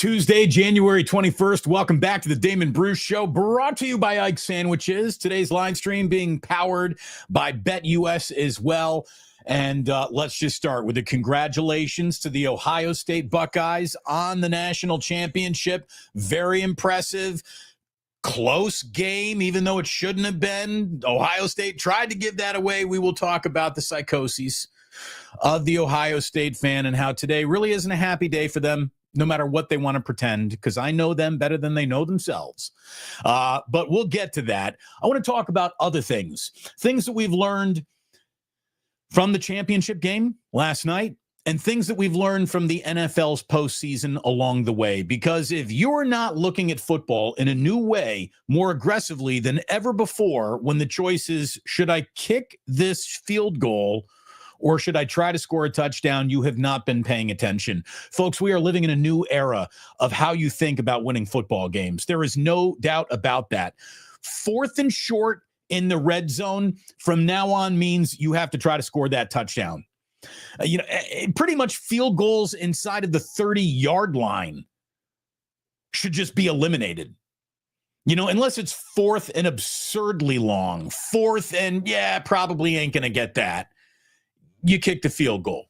Tuesday, January 21st. Welcome back to the Damon Bruce Show, brought to you by Ike Sandwiches. Today's live stream being powered by BetUS as well. And let's just start with the congratulations to the Ohio State Buckeyes on the national championship. Very impressive. Close game, even though it shouldn't have been. Ohio State tried to give that away. We will talk about the psychoses of the Ohio State fan and how today really isn't a happy day for them, no matter what they want to pretend, because I know them better than they know themselves. But we'll get to that. I want to talk about other things that we've learned from the championship game last night and things that we've learned from the NFL's postseason along the way. Because if you're not looking at football in a new way, more aggressively than ever before, when the choice is, should I kick this field goal or should I try to score a touchdown, you have not been paying attention. Folks, we are living in a new era of how you think about winning football games. There is no doubt about that. 4th and short in the red zone from now on means you have to try to score that touchdown. Pretty much field goals inside of the 30-yard line should just be eliminated. Unless it's 4th and absurdly long. 4th and, probably ain't going to get that. You kick the field goal.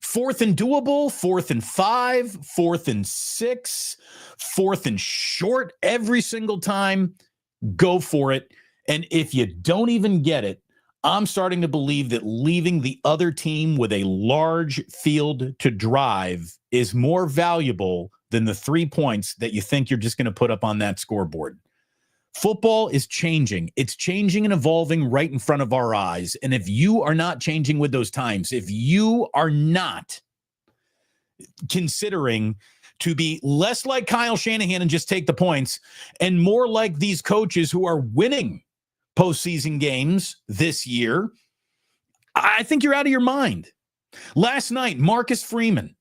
4th and doable, 4th and 5, 4th and 6, 4th and short every single time. Go for it. And if you don't even get it, I'm starting to believe that leaving the other team with a large field to drive is more valuable than the 3 points that you think you're just going to put up on that scoreboard. Football is changing. It's changing and evolving right in front of our eyes. And if you are not changing with those times, if you are not considering to be less like Kyle Shanahan and just take the points and more like these coaches who are winning postseason games this year, I think you're out of your mind. Last night, Marcus Freeman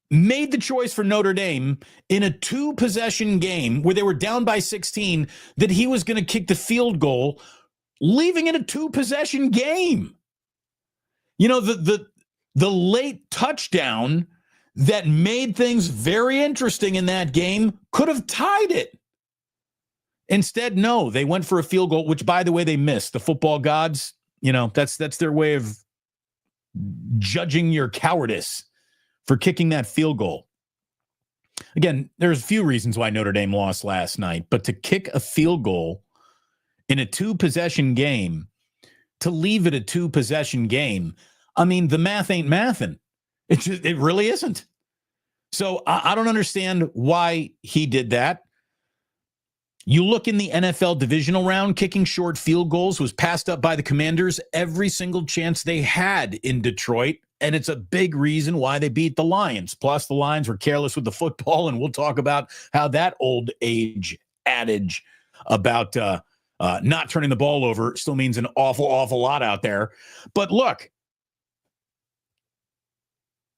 made the choice for Notre Dame in a 2-possession game where they were down by 16 that he was going to kick the field goal, leaving it a 2-possession game. The late touchdown that made things very interesting in that game could have tied it. Instead, no, they went for a field goal, which, by the way, they missed. The football gods, that's their way of judging your cowardice for kicking that field goal. Again, there's a few reasons why Notre Dame lost last night, but to kick a field goal in a 2-possession game, to leave it a 2-possession game, the math ain't mathin'. It really isn't. So I don't understand why he did that. You look in the NFL divisional round, kicking short field goals was passed up by the Commanders every single chance they had in Detroit. And it's a big reason why they beat the Lions. Plus, the Lions were careless with the football, and we'll talk about how that old age adage about not turning the ball over still means an awful, awful lot out there. But look,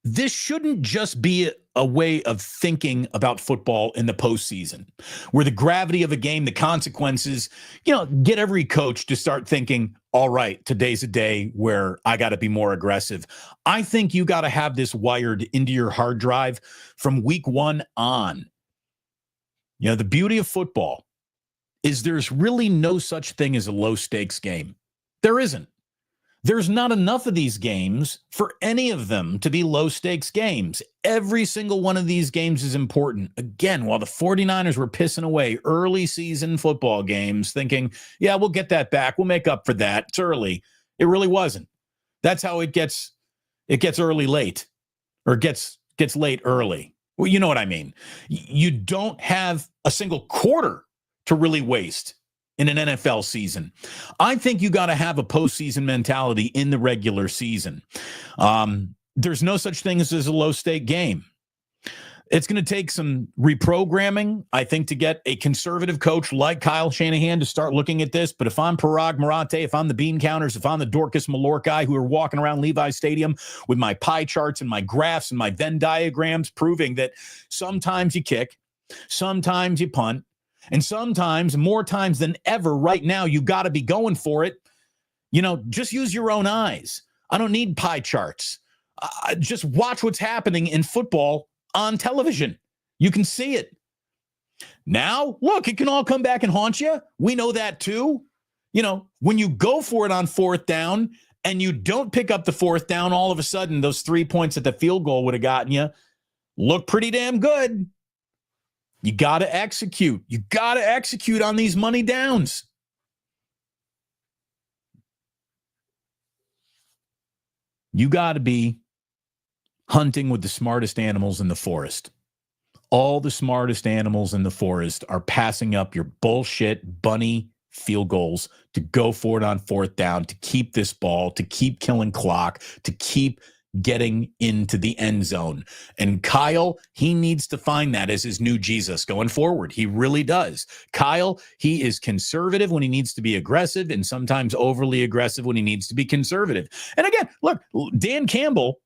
this shouldn't just be a way of thinking about football in the postseason, where the gravity of a game, the consequences, get every coach to start thinking, all right, today's a day where I got to be more aggressive. I think you got to have this wired into your hard drive from week 1 on. The beauty of football is there's really no such thing as a low stakes game. There isn't. There's not enough of these games for any of them to be low-stakes games. Every single one of these games is important. Again, while the 49ers were pissing away early season football games, thinking, yeah, we'll get that back. We'll make up for that. It's early. It really wasn't. That's how it gets early late, or gets late early. Well, you know what I mean. You don't have a single quarter to really waste in an NFL season. I think you got to have a postseason mentality in the regular season. There's no such thing as a low-stake game. It's going to take some reprogramming, I think, to get a conservative coach like Kyle Shanahan to start looking at this. But if I'm Parag Marate, if I'm the bean counters, if I'm the Dorcas Malort guy who are walking around Levi Stadium with my pie charts and my graphs and my Venn diagrams proving that sometimes you kick, sometimes you punt, and sometimes, more times than ever, right now, you got to be going for it. Just use your own eyes. I don't need pie charts. Just watch what's happening in football on television. You can see it. Now, look, it can all come back and haunt you. We know that too. You know, when you go for it on fourth down and you don't pick up the fourth down, all of a sudden those 3 points at the field goal would have gotten you look pretty damn good. You got to execute. You got to execute on these money downs. You got to be hunting with the smartest animals in the forest. All the smartest animals in the forest are passing up your bullshit bunny field goals to go for it on fourth down, to keep this ball, to keep killing clock, to keep getting into the end zone. And Kyle, he needs to find that as his new Jesus going forward. He really does. Kyle, he is conservative when he needs to be aggressive and sometimes overly aggressive when he needs to be conservative. And again, look, Dan Campbell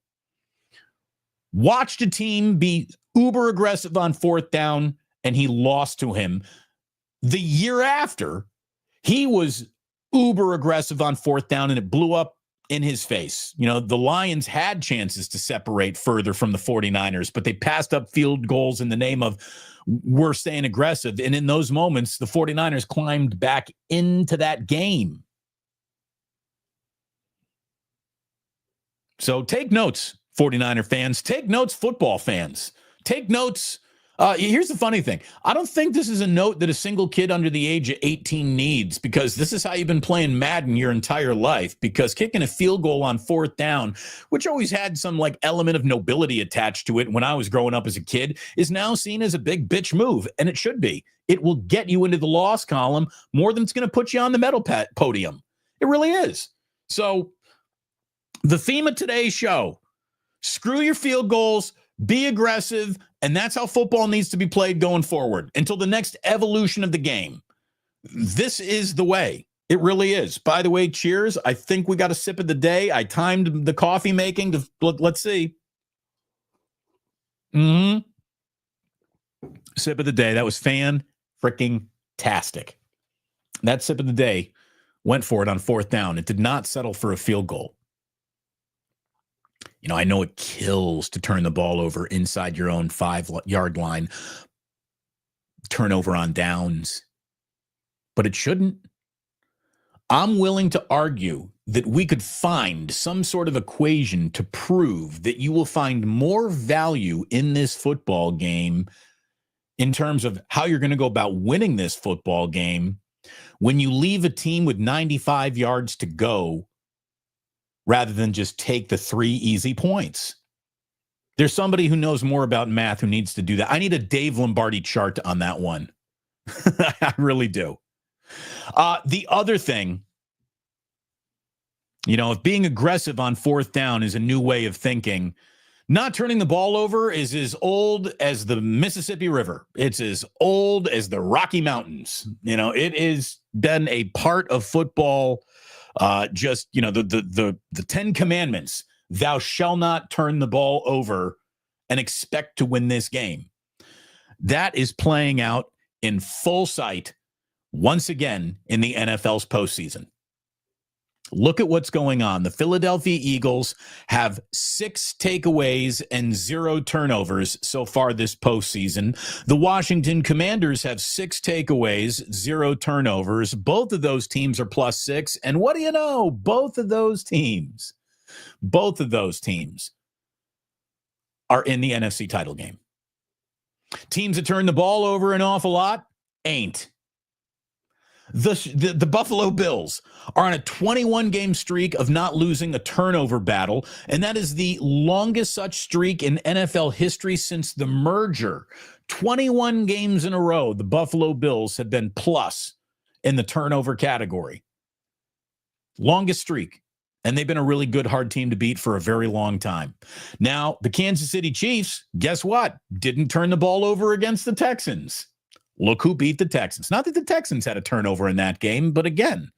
watched a team be uber aggressive on fourth down and he lost to him. The year after, he was uber aggressive on fourth down and it blew up in his face. You know, the Lions had chances to separate further from the 49ers, but they passed up field goals in the name of we're staying aggressive. And in those moments, the 49ers climbed back into that game. So take notes, 49er fans. Take notes, football fans. Take notes. Here's the funny thing. I don't think this is a note that a single kid under the age of 18 needs, because this is how you've been playing Madden your entire life, because kicking a field goal on fourth down, which always had some like element of nobility attached to it when I was growing up as a kid, is now seen as a big bitch move, and it should be. It will get you into the loss column more than it's going to put you on the medal podium. It really is. So the theme of today's show, screw your field goals, be aggressive, and that's how football needs to be played going forward until the next evolution of the game. This is the way. It really is. By the way, cheers. I think we got a sip of the day. I timed the coffee making. Let's see. Sip of the day. That was fan-freaking-tastic. That sip of the day went for it on fourth down. It did not settle for a field goal. You know, I know it kills to turn the ball over inside your own 5-yard line, turnover on downs, but it shouldn't. I'm willing to argue that we could find some sort of equation to prove that you will find more value in this football game in terms of how you're going to go about winning this football game when you leave a team with 95 yards to go rather than just take the 3 easy points. There's somebody who knows more about math who needs to do that. I need a Dave Lombardi chart on that one. I really do. The other thing, you know, if being aggressive on fourth down is a new way of thinking, not turning the ball over is as old as the Mississippi River. It's as old as the Rocky Mountains. You know, it has been a part of football. Just, you know, the 10 commandments, thou shalt not turn the ball over and expect to win this game. That is playing out in full sight once again in the NFL's postseason. Look at what's going on. The Philadelphia Eagles have 6 takeaways and 0 turnovers so far this postseason. The Washington Commanders have 6 takeaways, 0 turnovers. Both of those teams are +6. And what do you know? Both of those teams are in the NFC title game. Teams that turn the ball over an awful lot ain't. The Buffalo Bills are on a 21-game streak of not losing a turnover battle, and that is the longest such streak in NFL history since the merger. 21 games in a row, the Buffalo Bills have been plus in the turnover category. Longest streak, and they've been a really good, hard team to beat for a very long time. Now, the Kansas City Chiefs, guess what? Didn't turn the ball over against the Texans. Look who beat the Texans. Not that the Texans had a turnover in that game, but again,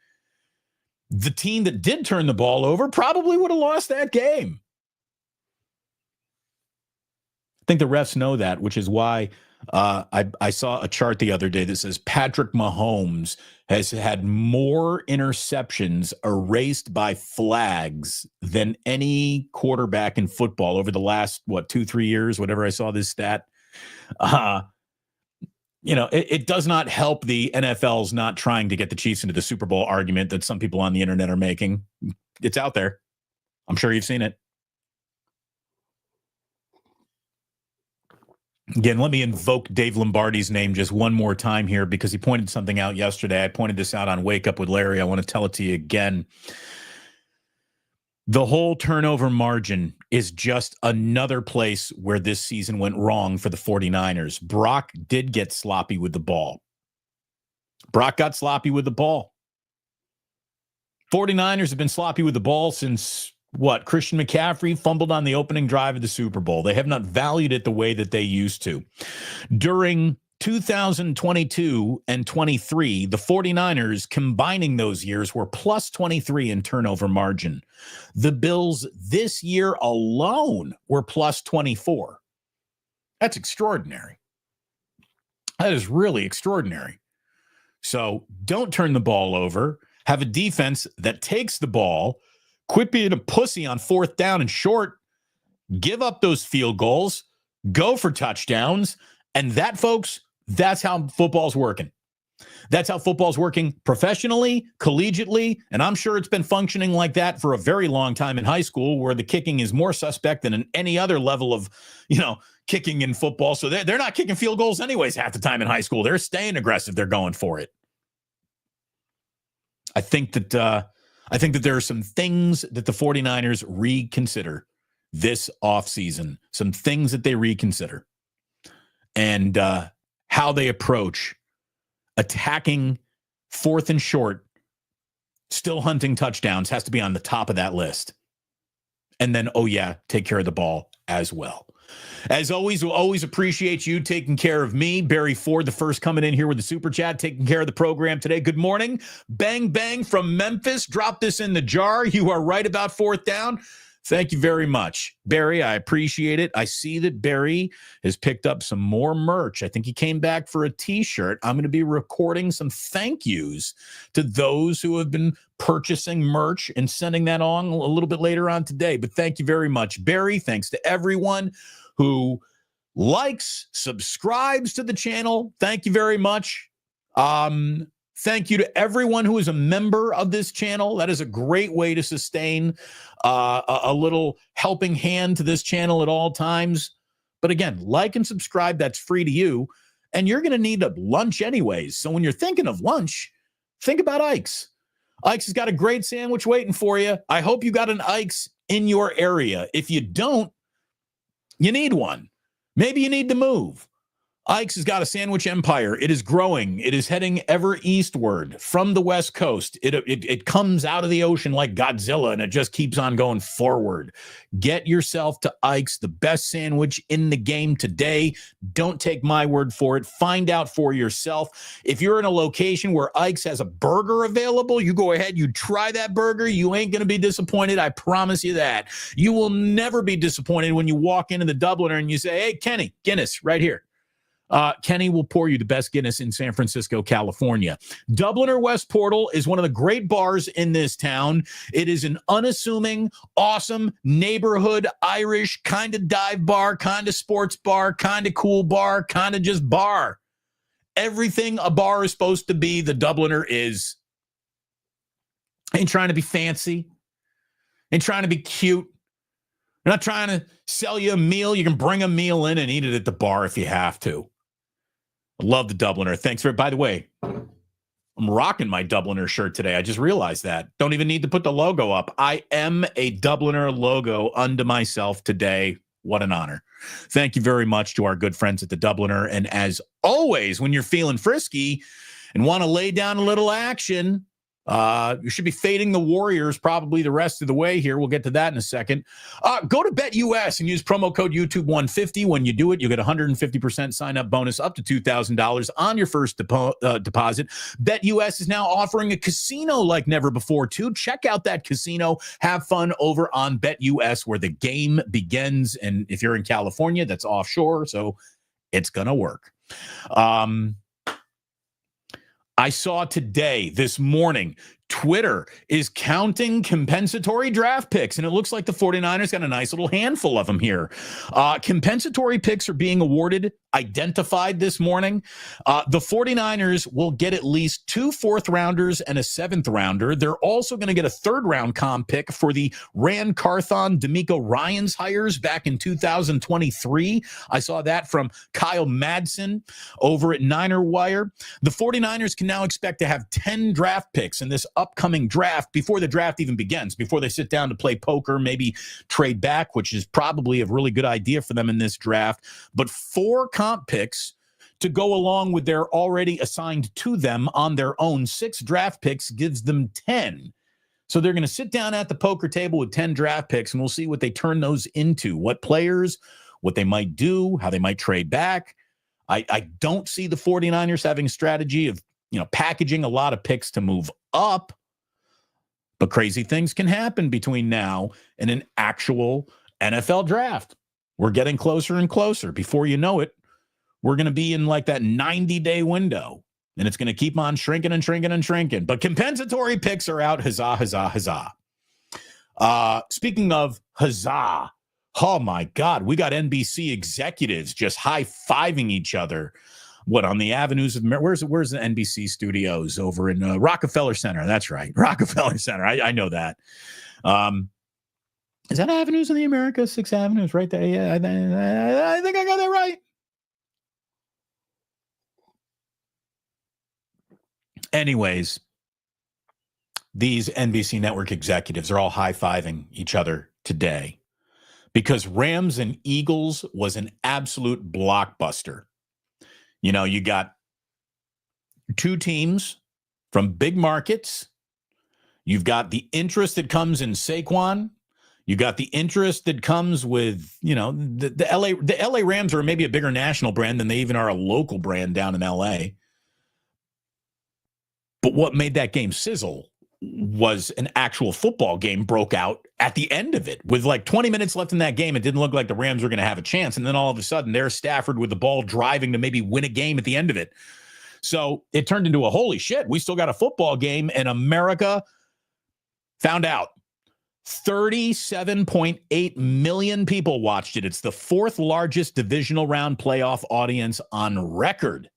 the team that did turn the ball over probably would have lost that game. I think the refs know that, which is why I saw a chart the other day that says Patrick Mahomes has had more interceptions erased by flags than any quarterback in football over the last, 2-3 years, whatever. I saw this stat. It does not help the NFL's not trying to get the Chiefs into the Super Bowl argument that some people on the internet are making. It's out there. I'm sure you've seen it. Again, let me invoke Dave Lombardi's name just one more time here because he pointed something out yesterday. I pointed this out on Wake Up with Larry. I want to tell it to you again. The whole turnover margin is just another place where this season went wrong for the 49ers. Brock did get sloppy with the ball. Brock got sloppy with the ball. 49ers have been sloppy with the ball since Christian McCaffrey fumbled on the opening drive of the Super Bowl. They have not valued it the way that they used to. During 2022 and 23, the 49ers, combining those years, were plus 23 in turnover margin. The Bills this year alone were plus 24. That's extraordinary. That is really extraordinary. So don't turn the ball over. Have a defense that takes the ball. Quit being a pussy on fourth down and short. Give up those field goals. Go for touchdowns. And that, folks, that's how football's working. That's how football's working professionally, collegiately, and I'm sure it's been functioning like that for a very long time in high school, where the kicking is more suspect than in any other level of, kicking in football. So they're not kicking field goals anyways half the time in high school. They're staying aggressive. They're going for it. I think that there are some things that the 49ers reconsider this offseason, some things that they reconsider, and how they approach attacking fourth and short, still hunting touchdowns has to be on the top of that list. And then, take care of the ball as well. As always, we'll always appreciate you taking care of me. Barry Ford, the first coming in here with the super chat, taking care of the program today. Good morning. Bang, bang from Memphis. Drop this in the jar. You are right about fourth down. Thank you very much, Barry. I appreciate it. I see that Barry has picked up some more merch. I think he came back for a T-shirt. I'm going to be recording some thank yous to those who have been purchasing merch and sending that on a little bit later on today. But thank you very much, Barry. Thanks to everyone who likes, subscribes to the channel. Thank you very much. Thank you to everyone who is a member of this channel. That is a great way to sustain a little helping hand to this channel at all times. But again, like and subscribe. That's free to you. And you're going to need a lunch anyways. So when you're thinking of lunch, think about Ike's. Ike's has got a great sandwich waiting for you. I hope you got an Ike's in your area. If you don't, you need one. Maybe you need to move. Ike's has got a sandwich empire. It is growing. It is heading ever eastward from the West Coast. It comes out of the ocean like Godzilla, and it just keeps on going forward. Get yourself to Ike's, the best sandwich in the game today. Don't take my word for it. Find out for yourself. If you're in a location where Ike's has a burger available, you go ahead, you try that burger. You ain't going to be disappointed. I promise you that. You will never be disappointed when you walk into the Dubliner and you say, "Hey, Kenny, Guinness right here." Kenny will pour you the best Guinness in San Francisco, California. Dubliner West Portal is one of the great bars in this town. It is an unassuming, awesome neighborhood, Irish kind of dive bar, kind of sports bar, kind of cool bar, kind of just bar. Everything a bar is supposed to be, the Dubliner is. Ain't trying to be fancy. Ain't trying to be cute. They're not trying to sell you a meal. You can bring a meal in and eat it at the bar if you have to. I love the Dubliner. Thanks for it. By the way, I'm rocking my Dubliner shirt today. I just realized that. Don't even need to put the logo up. I am a Dubliner logo unto myself today. What an honor. Thank you very much to our good friends at the Dubliner. And as always, when you're feeling frisky and want to lay down a little action, you should be fading the Warriors probably the rest of the way here. We'll get to that in a second. Go to BetUS and use promo code YouTube150. When you do it, you get 150% sign-up bonus up to $2,000 on your first deposit. BetUS is now offering a casino like never before, too. Check out that casino. Have fun over on BetUS, where the game begins. And if you're in California, that's offshore, so It's going to work. I saw this morning, Twitter is counting compensatory draft picks, and it looks like the 49ers got a nice little handful of them here. Compensatory picks are being identified this morning. The 49ers will get at least 2 4th-rounders and a 7th-rounder. They're also going to get a 3rd-round comp pick for the Rand Carthon, D'Amico Ryans hires back in 2023. I saw that from Kyle Madsen over at Niner Wire. The 49ers can now expect to have 10 draft picks in this upcoming draft before the draft even begins, before they sit down to play poker, maybe trade back, which is probably a really good idea for them in this draft. But 4 comp picks to go along with their already assigned to them on their own 6 draft picks gives them 10. So they're going to sit down at the poker table with 10 draft picks, and we'll see what they turn those into, what players, what they might do, how they might trade back. I don't see the 49ers having a strategy of packaging a lot of picks to move up, but crazy things can happen between now and an actual NFL draft. We're getting closer and closer. Before you know it, we're going to be in like that 90-day window, and it's going to keep on shrinking and shrinking and shrinking. But compensatory picks are out. Huzzah, huzzah, huzzah. Speaking of huzzah, oh my God, we got NBC executives just high-fiving each other. What, on the avenues of where's the NBC studios? Over in Rockefeller Center. That's right, Rockefeller Center. I know that. Is that Avenues of the Americas? 6 Avenues, right there. Yeah, I think I got that right. Anyways, these NBC network executives are all high-fiving each other today because Rams and Eagles was an absolute blockbuster. You got 2 teams from big markets. You've got the interest that comes in Saquon. You got the interest that comes with, the LA Rams are maybe a bigger national brand than they even are a local brand down in LA. But what made that game sizzle was an actual football game broke out at the end of it. With like 20 minutes left in that game, it didn't look like the Rams were going to have a chance. And then all of a sudden, there's Stafford with the ball driving to maybe win a game at the end of it. So it turned into a holy shit, we still got a football game, and America found out. 37.8 million people watched it. It's the 4th largest divisional round playoff audience on record.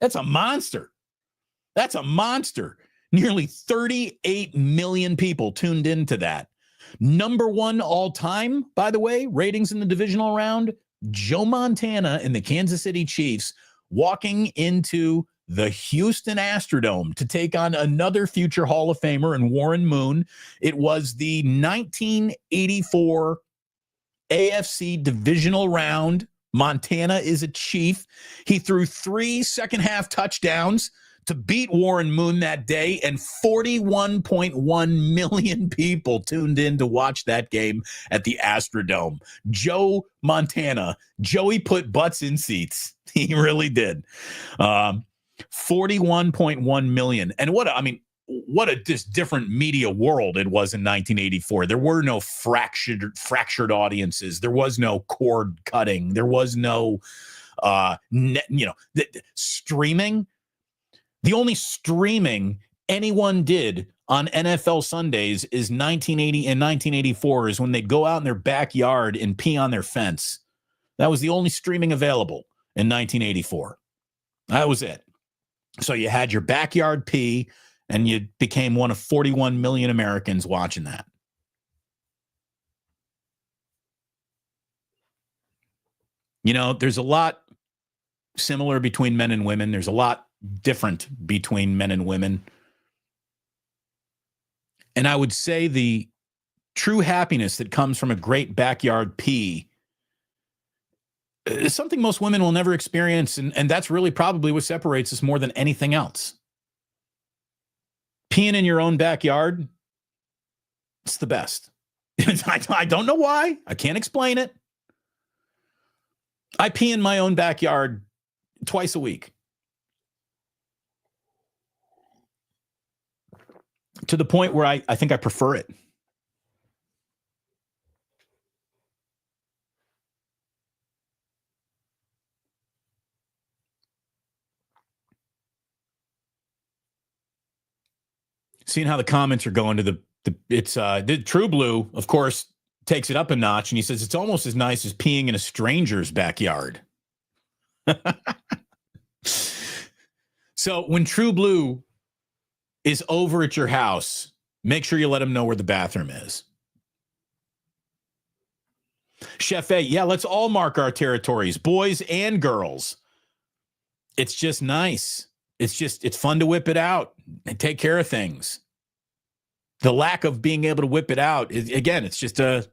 That's a monster. That's a monster. Nearly 38 million people tuned into that. Number 1 all time, by the way, ratings in the divisional round, Joe Montana and the Kansas City Chiefs walking into the Houston Astrodome to take on another future Hall of Famer and Warren Moon. It was the 1984 AFC divisional round. Montana is a Chief. He threw 3 second-half touchdowns to beat Warren Moon that day, and 41.1 million people tuned in to watch that game at the Astrodome. Joe Montana. Joey put butts in seats. He really did. 41.1 million. And what a just different media world it was in 1984. There were no fractured audiences. There was no cord cutting. There was no streaming. The only streaming anyone did on NFL Sundays is 1980 and 1984 is when they'd go out in their backyard and pee on their fence. That was the only streaming available in 1984. That was it. So you had your backyard pee, and you became one of 41 million Americans watching that. There's a lot similar between men and women. There's a lot different between men and women. And I would say the true happiness that comes from a great backyard pee is something most women will never experience. And that's really probably what separates us more than anything else. Peeing in your own backyard, it's the best. I don't know why. I can't explain it. I pee in my own backyard twice a week. To the point where I think I prefer it. Seeing how the comments are going to the True Blue, of course, takes it up a notch, and he says it's almost as nice as peeing in a stranger's backyard. So when True Blue is over at your house, make sure you let him know where the bathroom is. Chef A, yeah, let's all mark our territories, boys and girls. It's just nice. It's fun to whip it out and take care of things. The lack of being able to whip it out, again, it's the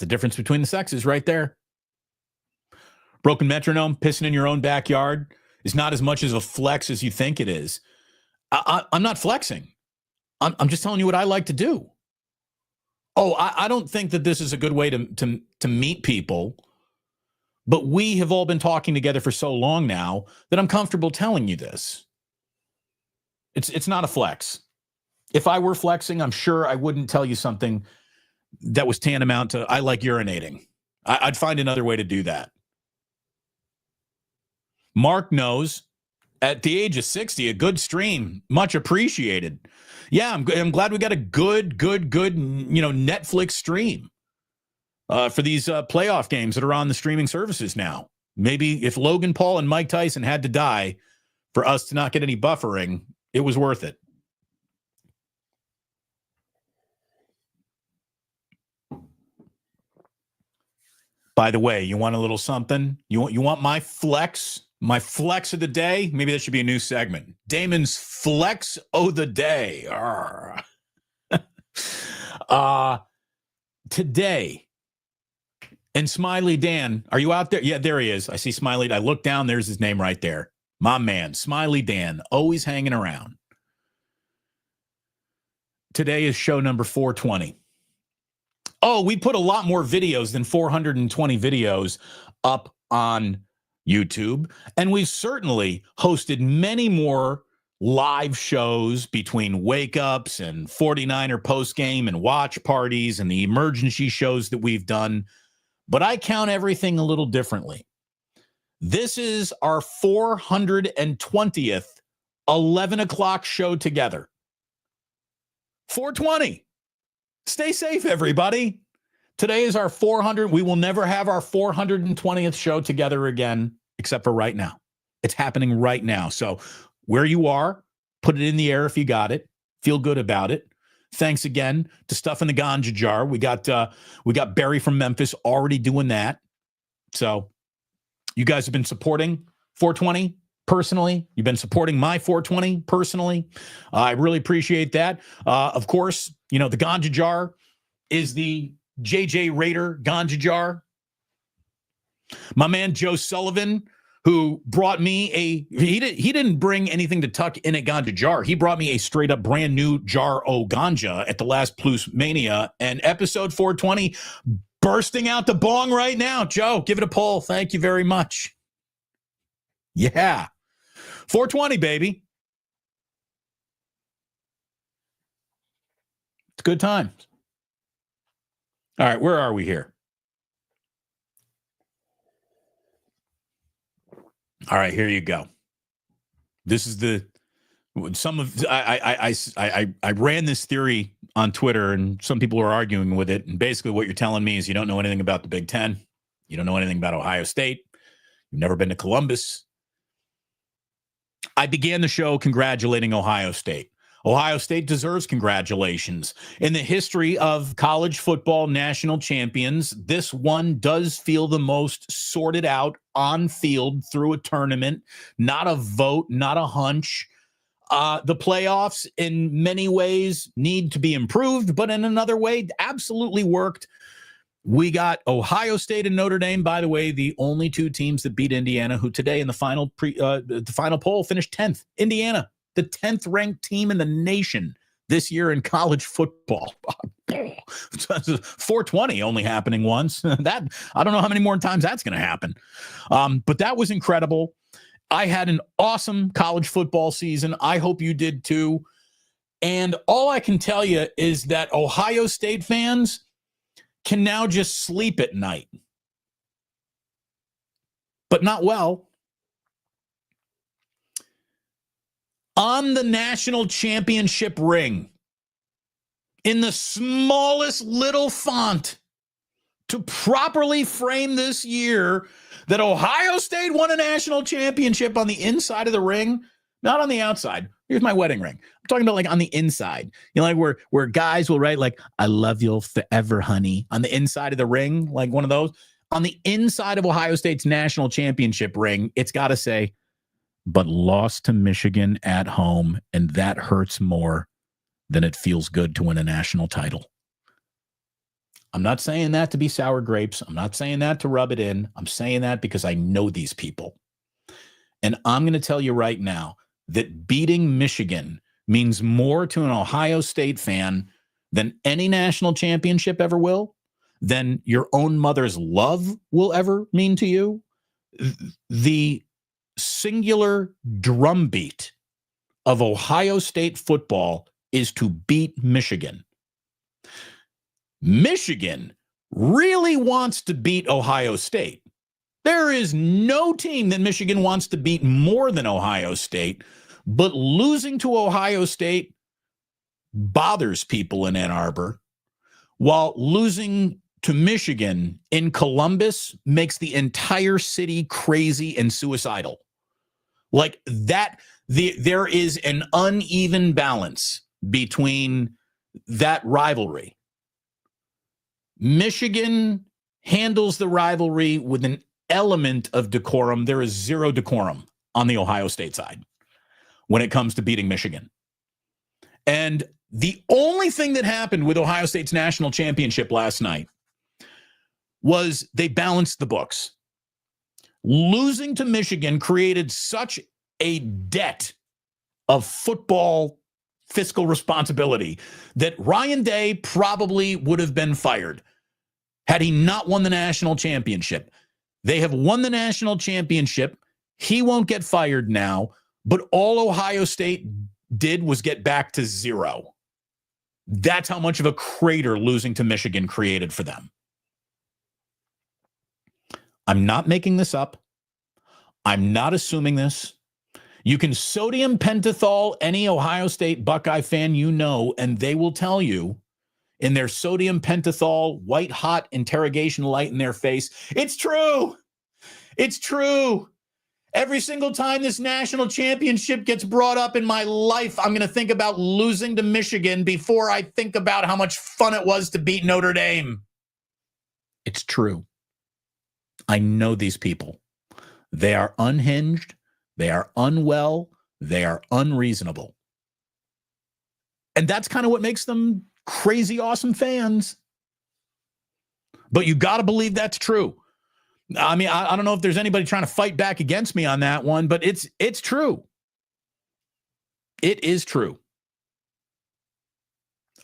difference between the sexes right there. Broken metronome, pissing in your own backyard is not as much as a flex as you think it is. I'm not flexing. I'm just telling you what I like to do. Oh, I don't think that this is a good way to meet people, but we have all been talking together for so long now that I'm comfortable telling you this. It's not a flex. If I were flexing, I'm sure I wouldn't tell you something that was tantamount to I like urinating. I'd find another way to do that. Mark knows at the age of 60, a good stream, much appreciated. Yeah, I'm glad we got a good, Netflix stream for these playoff games that are on the streaming services now. Maybe if Logan Paul and Mike Tyson had to die for us to not get any buffering, it was worth it. By the way, you want a little something? You want my flex? My flex of the day? Maybe that should be a new segment. Damon's flex of the day. Today, and Smiley Dan, are you out there? Yeah, there he is. I see Smiley. I look down. There's his name right there. My man, Smiley Dan, always hanging around. Today is show number 420. Oh, we put a lot more videos than 420 videos up on YouTube. And we've certainly hosted many more live shows between wake-ups and 49er postgame and watch parties and the emergency shows that we've done. But I count everything a little differently. This is our 420th 11 o'clock show together. 420. Stay safe, everybody. Today is our 400. We will never have our 420th show together again, except for right now. It's happening right now. So where you are, put it in the air if you got it. Feel good about it. Thanks again to Stuff in the Ganja Jar. We got Barry from Memphis already doing that. So you guys have been supporting 420 personally. You've been supporting my 420 personally. I really appreciate that. Of course, the Ganja Jar is the JJ Raider Ganja Jar. My man Joe Sullivan, who brought me he didn't bring anything to tuck in a Ganja Jar. He brought me a straight up brand new jar o' Ganja at the last Plus Mania, and episode 420 bursting out the bong right now. Joe, give it a pull. Thank you very much. Yeah. 420, baby. It's good times. All right, where are we here? All right, here you go. This is I ran this theory on Twitter, and some people are arguing with it. And basically what you're telling me is you don't know anything about the Big Ten. You don't know anything about Ohio State. You've never been to Columbus. I began the show congratulating Ohio State. Ohio State deserves congratulations. In the history of college football national champions, this one does feel the most sorted out on field through a tournament, not a vote, not a hunch. The playoffs in many ways need to be improved, but in another way, absolutely worked. We got Ohio State and Notre Dame, by the way, the only two teams that beat Indiana, who today in the final poll finished 10th. Indiana, the 10th ranked team in the nation this year in college football. 420 only happening once. That I don't know how many more times that's going to happen. But that was incredible. I had an awesome college football season. I hope you did too. And all I can tell you is that Ohio State fans can now just sleep at night. But not well. on the national championship ring, in the smallest little font, to properly frame this year that Ohio State won a national championship on the inside of the ring, not on the outside. Here's my wedding ring. I'm talking about like on the inside. You know, like where guys will write like, I love you forever, honey, on the inside of the ring, like one of those. On the inside of Ohio State's national championship ring, it's got to say, but lost to Michigan at home, and that hurts more than it feels good to win a national title. I'm not saying that to be sour grapes. I'm not saying that to rub it in. I'm saying that because I know these people. And I'm going to tell you right now that beating Michigan means more to an Ohio State fan than any national championship ever will, than your own mother's love will ever mean to you. The singular drumbeat of Ohio State football is to beat Michigan. Michigan really wants to beat Ohio State. There is no team that Michigan wants to beat more than Ohio State, but losing to Ohio State bothers people in Ann Arbor, while losing to Michigan in Columbus makes the entire city crazy and suicidal. Like that, there is an uneven balance between that rivalry. Michigan handles the rivalry with an element of decorum. There is zero decorum on the Ohio State side when it comes to beating Michigan. And the only thing that happened with Ohio State's national championship last night was they balanced the books. Losing to Michigan created such a debt of football fiscal responsibility that Ryan Day probably would have been fired had he not won the national championship. They have won the national championship. He won't get fired now, but all Ohio State did was get back to zero. That's how much of a crater losing to Michigan created for them. I'm not making this up. I'm not assuming this. You can sodium pentothal any Ohio State Buckeye fan you know, and they will tell you in their sodium pentothal, white hot interrogation light in their face, it's true. It's true. Every single time this national championship gets brought up in my life, I'm going to think about losing to Michigan before I think about how much fun it was to beat Notre Dame. It's true. I know these people. They are unhinged. They are unwell. They are unreasonable. And that's kind of what makes them crazy awesome fans. But you got to believe that's true. I mean, I don't know if there's anybody trying to fight back against me on that one, but it's true. It is true.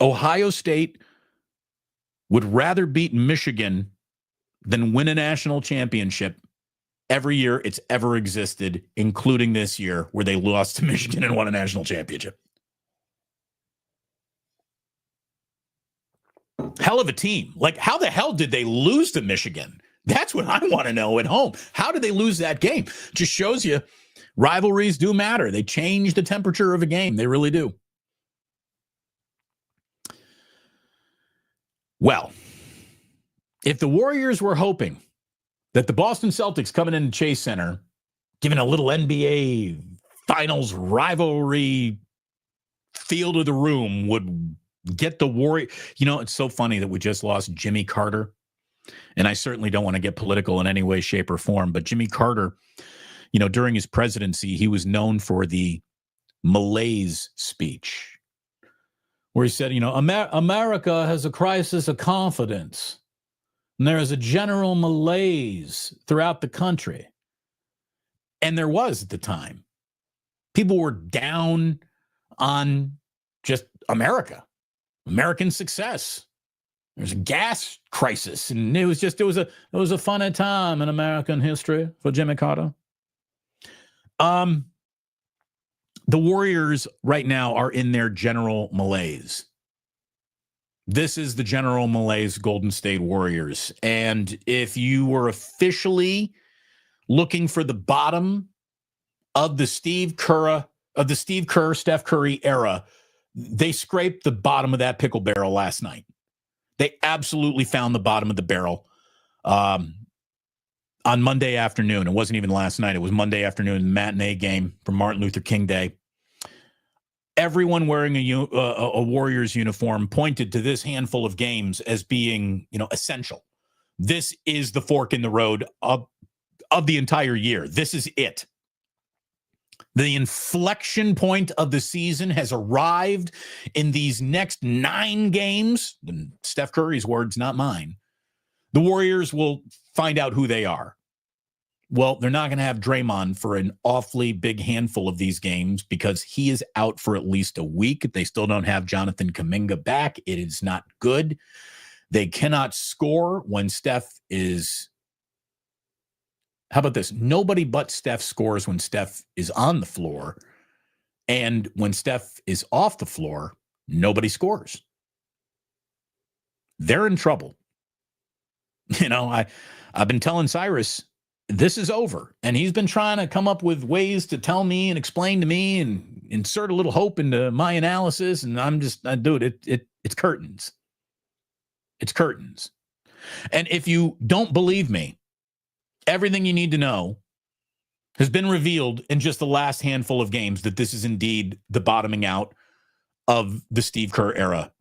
Ohio State would rather beat Michigan than win a national championship every year it's ever existed, including this year where they lost to Michigan and won a national championship. Hell of a team. Like, how the hell did they lose to Michigan? That's what I want to know at home. How did they lose that game? Just shows you rivalries do matter. They change the temperature of a game. They really do. Well, if the Warriors were hoping that the Boston Celtics coming into Chase Center, giving a little NBA Finals rivalry feel to the room, would get the Warriors. You know, it's so funny that we just lost Jimmy Carter. And I certainly don't want to get political in any way, shape, or form. But Jimmy Carter, you know, during his presidency, he was known for the malaise speech, where he said, you know, America has a crisis of confidence. And there is a general malaise throughout the country. And there was at the time. People were down on just American success. There's a gas crisis, and it was a funny time in American history for Jimmy Carter. The Warriors right now are in their general malaise. This is the general malaise Golden State Warriors. And if you were officially looking for the bottom of the Steve Kerr of the Steve Kerr, Steph Curry era, they scraped the bottom of that pickle barrel last night. They absolutely found the bottom of the barrel on Monday afternoon. It wasn't even last night. It was Monday afternoon, matinee game for Martin Luther King Day. Everyone wearing a Warriors uniform pointed to this handful of games as being, essential. This is the fork in the road of the entire year. This is it. The inflection point of the season has arrived in these next 9 games. Steph Curry's words, not mine. The Warriors will find out who they are. Well, they're not going to have Draymond for an awfully big handful of these games because he is out for at least a week. They still don't have Jonathan Kuminga back. It is not good. They cannot score when Steph is... How about this? Nobody but Steph scores when Steph is on the floor. And when Steph is off the floor, nobody scores. They're in trouble. I've been telling Cyrus, this is over. And he's been trying to come up with ways to tell me and explain to me and insert a little hope into my analysis. And I'm just, dude, it's curtains. It's curtains. And if you don't believe me, everything you need to know has been revealed in just the last handful of games that this is indeed the bottoming out of the Steve Kerr era.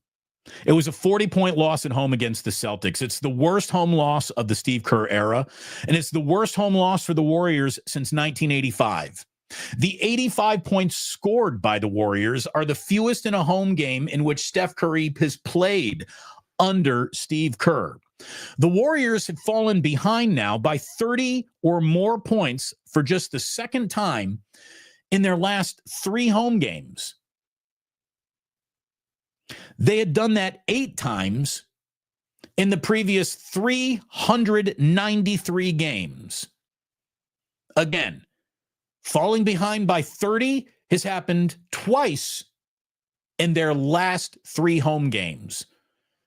It was a 40-point loss at home against the Celtics. It's the worst home loss of the Steve Kerr era, and it's the worst home loss for the Warriors since 1985. The 85 points scored by the Warriors are the fewest in a home game in which Steph Curry has played under Steve Kerr. The Warriors have fallen behind now by 30 or more points for just the second time in their last 3 home games. They had done that 8 times in the previous 393 games. Again, falling behind by 30 has happened twice in their last 3 home games.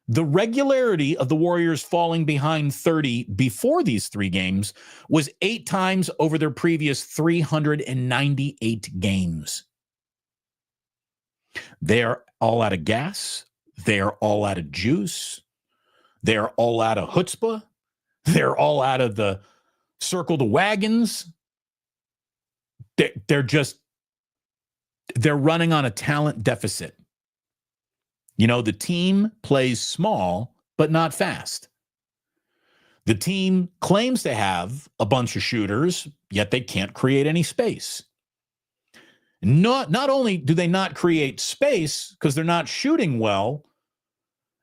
The regularity of the Warriors falling behind 30 before these 3 games was 8 times over their previous 398 games. They are all out of gas. They are all out of juice. They are all out of chutzpah. They're all out of the circle the wagons. They're running on a talent deficit. The team plays small, but not fast. The team claims to have a bunch of shooters, yet they can't create any space. Not only do they not create space because they're not shooting well,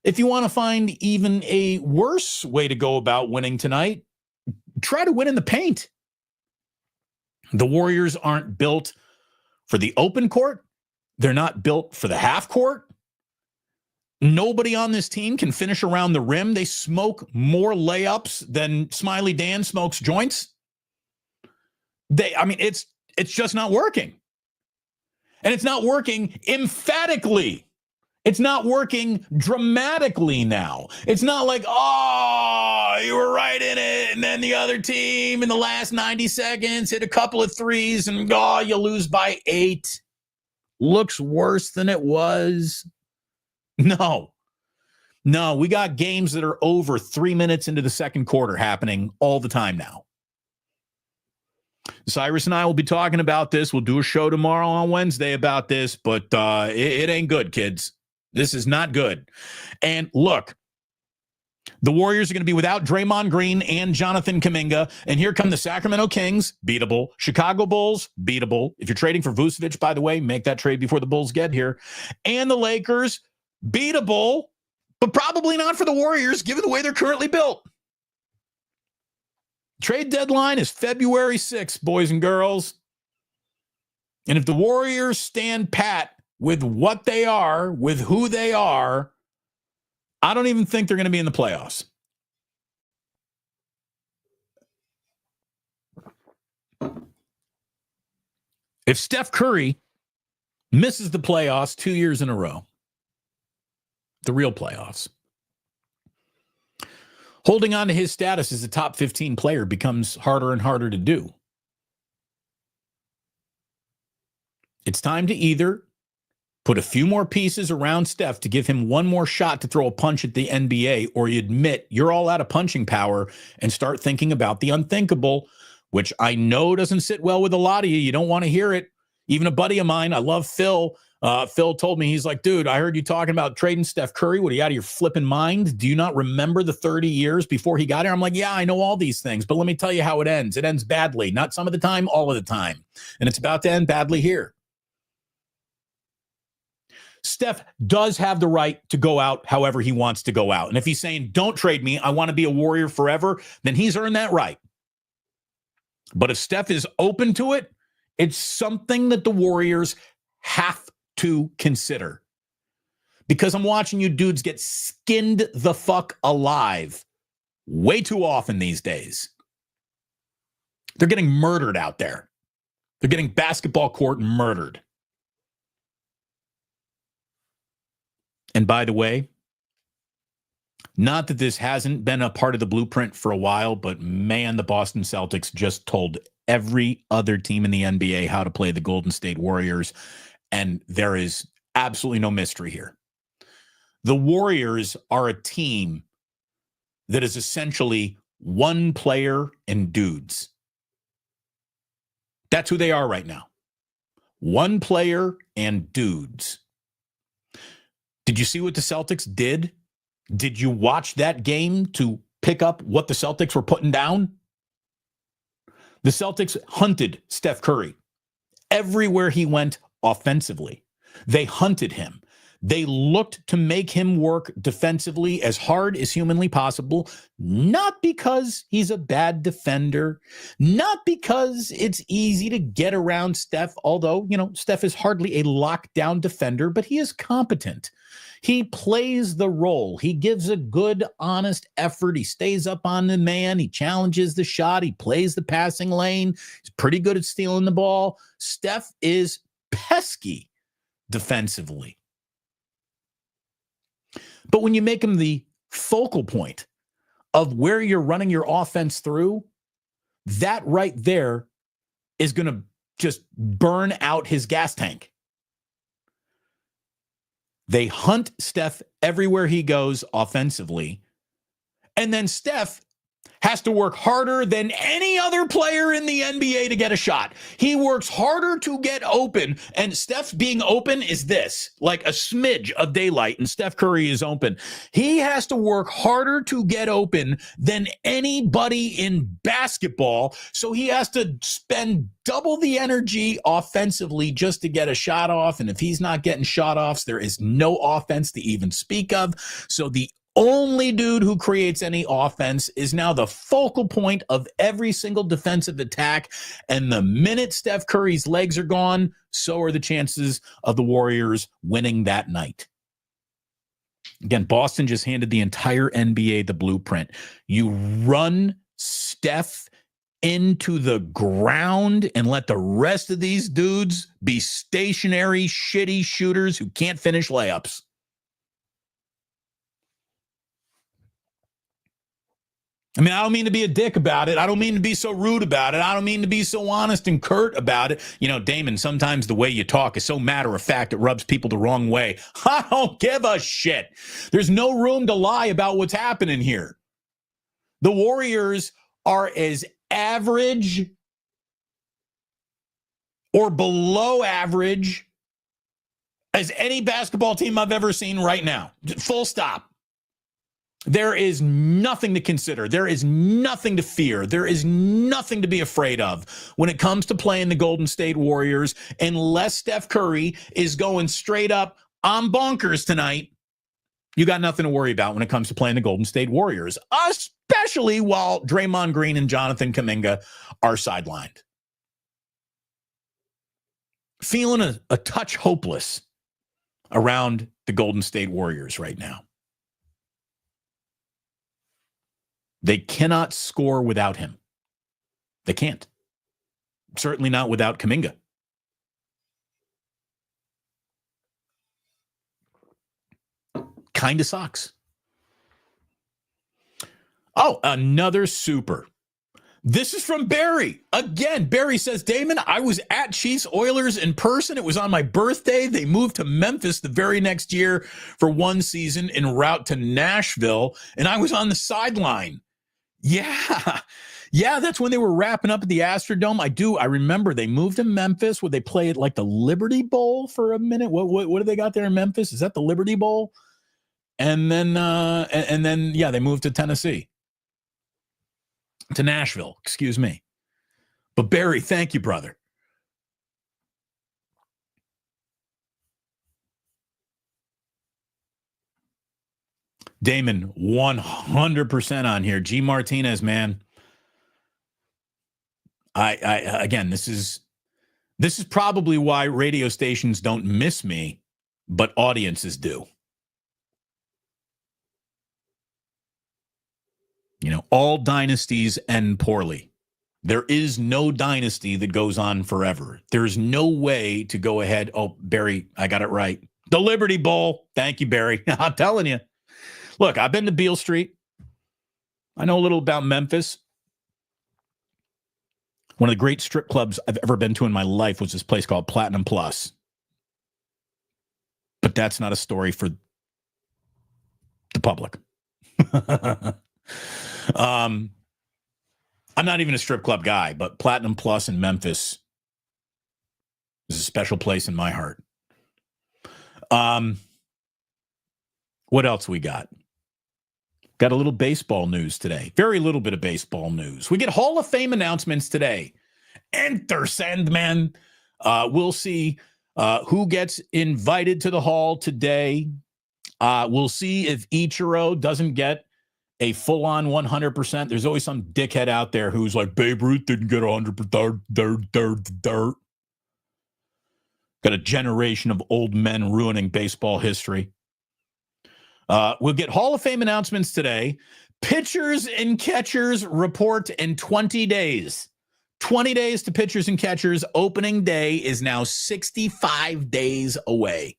if you want to find even a worse way to go about winning tonight, try to win in the paint. The Warriors aren't built for the open court. They're not built for the half court. Nobody on this team can finish around the rim. They smoke more layups than Smiley Dan smokes joints. It's just not working. And it's not working emphatically. It's not working dramatically now. It's not like, you were right in it, and then the other team in the last 90 seconds hit a couple of threes, and you lose by 8. Looks worse than it was. No, we got games that are over 3 minutes into the second quarter happening all the time now. Cyrus and I will be talking about this. We'll do a show tomorrow on Wednesday about this, but it ain't good, kids. This is not good. And look, the Warriors are going to be without Draymond Green and Jonathan Kuminga. And here come the Sacramento Kings, beatable. Chicago Bulls, beatable. If you're trading for Vucevic, by the way, make that trade before the Bulls get here. And the Lakers, beatable, but probably not for the Warriors, given the way they're currently built. Trade deadline is February 6th, boys and girls. And if the Warriors stand pat with what they are, with who they are, I don't even think they're going to be in the playoffs. If Steph Curry misses the playoffs 2 years in a row, the real playoffs, holding on to his status as a top 15 player becomes harder and harder to do. It's time to either put a few more pieces around Steph to give him one more shot to throw a punch at the NBA, or you admit you're all out of punching power and start thinking about the unthinkable, which I know doesn't sit well with a lot of you. You don't want to hear it. Even a buddy of mine, I love Phil. Phil told me, he's like, dude, I heard you talking about trading Steph Curry. What, are you out of your flipping mind? Do you not remember the 30 years before he got here? I'm like, yeah, I know all these things, but let me tell you how it ends. It ends badly, not some of the time, all of the time. And it's about to end badly here. Steph does have the right to go out however he wants to go out. And if he's saying, don't trade me, I want to be a Warrior forever, then he's earned that right. But if Steph is open to it, it's something that the Warriors have to consider. Because I'm watching you dudes get skinned the fuck alive way too often these days. They're getting murdered out there. They're getting basketball court murdered. And by the way, not that this hasn't been a part of the blueprint for a while, but man, the Boston Celtics just told every other team in the NBA how to play the Golden State Warriors, and there is absolutely no mystery here. The Warriors are a team that is essentially one player and dudes. That's who they are right now. One player and dudes. Did you see what the Celtics did? Did you watch that game to pick up what the Celtics were putting down? The Celtics hunted Steph Curry everywhere he went offensively. They hunted him. They looked to make him work defensively as hard as humanly possible, not because he's a bad defender, not because it's easy to get around Steph, although, Steph is hardly a lockdown defender, but he is competent. He plays the role. He gives a good, honest effort. He stays up on the man. He challenges the shot. He plays the passing lane. He's pretty good at stealing the ball. Steph is pesky defensively. But when you make him the focal point of where you're running your offense through, that right there is going to just burn out his gas tank. They hunt Steph everywhere he goes offensively. And then Steph has to work harder than any other player in the NBA to get a shot. He works harder to get open, and Steph being open is this, like a smidge of daylight, and Steph Curry is open. He has to work harder to get open than anybody in basketball, so he has to spend double the energy offensively just to get a shot off, and if he's not getting shot offs, there is no offense to even speak of. So the only dude who creates any offense is now the focal point of every single defensive attack. And the minute Steph Curry's legs are gone, so are the chances of the Warriors winning that night. Again, Boston just handed the entire NBA the blueprint. You run Steph into the ground and let the rest of these dudes be stationary, shitty shooters who can't finish layups. I mean, I don't mean to be a dick about it. I don't mean to be so rude about it. I don't mean to be so honest and curt about it. Damon, sometimes the way you talk is so matter of fact, it rubs people the wrong way. I don't give a shit. There's no room to lie about what's happening here. The Warriors are as average or below average as any basketball team I've ever seen right now. Full stop. There is nothing to consider. There is nothing to fear. There is nothing to be afraid of when it comes to playing the Golden State Warriors, unless Steph Curry is going straight up, I'm bonkers tonight. You got nothing to worry about when it comes to playing the Golden State Warriors, especially while Draymond Green and Jonathan Kuminga are sidelined. Feeling a touch hopeless around the Golden State Warriors right now. They cannot score without him. They can't. Certainly not without Kuminga. Kind of sucks. Oh, another super. This is from Barry. Again, Barry says, Damon, I was at Chiefs Oilers in person. It was on my birthday. They moved to Memphis the very next year for one season en route to Nashville, and I was on the sideline. Yeah. Yeah, that's when they were wrapping up at the Astrodome. I remember they moved to Memphis. Would they play at like the Liberty Bowl for a minute? What do they got there in Memphis? Is that the Liberty Bowl? And then yeah, they moved to Tennessee. To Nashville, excuse me. But Barry, thank you, brother. Damon, 100% on here. G. Martinez, man. Again, this is probably why radio stations don't miss me, but audiences do. You know, all dynasties end poorly. There is no dynasty that goes on forever. There's no way to go ahead. Oh, Barry, I got it right. The Liberty Bowl. Thank you, Barry. I'm telling you. Look, I've been to Beale Street. I know a little about Memphis. One of the great strip clubs I've ever been to in my life was this place called Platinum Plus. But that's not a story for the public. I'm not even a strip club guy, but Platinum Plus in Memphis is a special place in my heart. What else we got? Got a little baseball news today. Very little bit of baseball news. We get Hall of Fame announcements today. Enter Sandman. We'll see who gets invited to the Hall today. We'll see if Ichiro doesn't get a full-on 100%. There's always some dickhead out there who's like, Babe Ruth didn't get 100%. Got a generation of old men ruining baseball history. We'll get Hall of Fame announcements today. Pitchers and catchers report in 20 days. 20 days to pitchers and catchers. Opening day is now 65 days away.